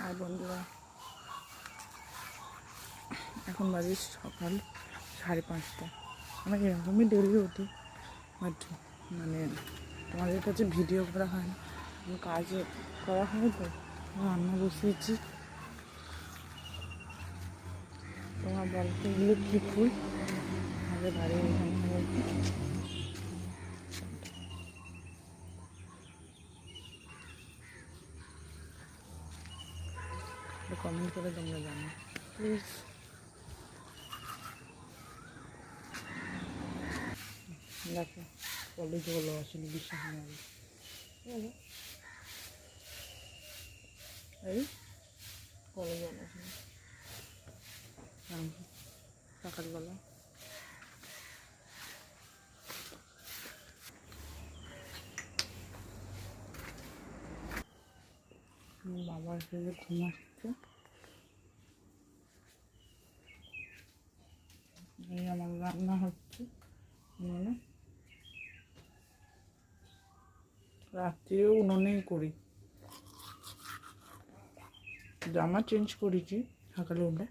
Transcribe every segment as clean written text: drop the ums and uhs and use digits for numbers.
High বন্ধুরা, এখন বাজে সকাল 5:30। আমি এরকমই ডেলি উঠি, বাট মানে তোমাদের কাছে ভিডিও করা হয় না, কাজ করা হয় তো। রান্না বসিয়েছি। তোমার বলতে এগুলো কী ফুল? আমাদের বাড়ির এখানে কমেন্ট করে তোমরা জানো প্লিজ। দেখো কলেজগুলো আসলে বিশ্বাস নেই। এই কলেজ আসলে সকালবেলা বাবা এসে ঘুম আসছে। এই আমার রান্না হচ্ছে, মানে রাত্রিও উনুনেই করি। জামা চেঞ্জ করেছি সকালে উঠে।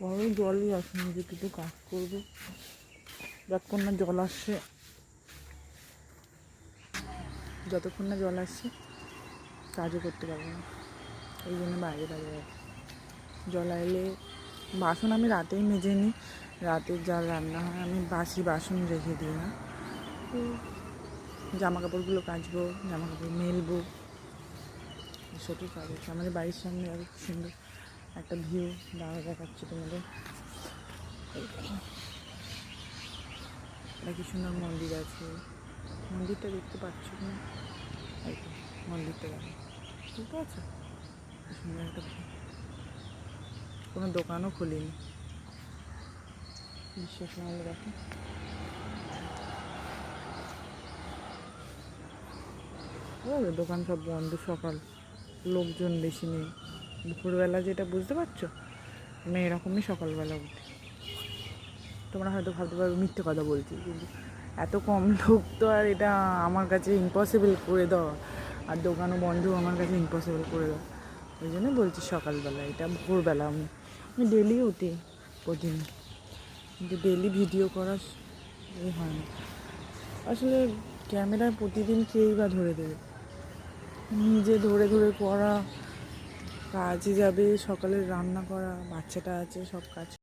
বড় জলই আসেনি যে কিছু কাজ করবো, যতক্ষণ না জল আসছে কাজও করতে পারবো না। এই জন্য বাইরে জল এলে বাসন আমি রাতেই মেজে নিই। রাতে যা রান্না হয় আমি বাসি বাসন রেখে দিই না। জামা কাপড়গুলো কাচবো, জামা কাপড় মেলবো, এসবই কাজ হচ্ছে। আমাদের বাড়ির সামনে আর খুব সুন্দর একটা ভিউ দাঁড়া দেখাচ্ছে তোমাদের। একটা কি সুন্দর মন্দির আছে, মন্দিরটা দেখতে পাচ্ছ না? এই তো মন্দিরটা দেখো, ঠিক আছে? সুন্দর একটা কোনো দোকানও খুলিনি, বিশ্বাস না হলে দেখো। দোকান সব বন্ধ, সকাল লোকজন বেশি নেই। দুপুরবেলা যেটা বুঝতে পারছো, আমি এরকমই সকালবেলা উঠি। তোমরা হয়তো ভাবতে পারবে মিথ্যে কথা বলছি, কিন্তু এত কম লোক তো আর এটা আমার কাছে ইম্পসিবল করে দেওয়া, আর দোকানও বন্ধ আমার কাছে ইম্পসিবল করে দেওয়া। ওই জন্য বলছি সকালবেলা, এটা ভোরবেলা। আমি ডেলি উঠি প্রতিদিন, কিন্তু ডেলি ভিডিও করা হয় না। আসলে ক্যামেরায় প্রতিদিন কেই বা ধরে দেবে, নিজে ধরে ধরে করা, কাজে যাবে, সকালে রান্না করা, বাচ্চাটা আছে, সব কাজ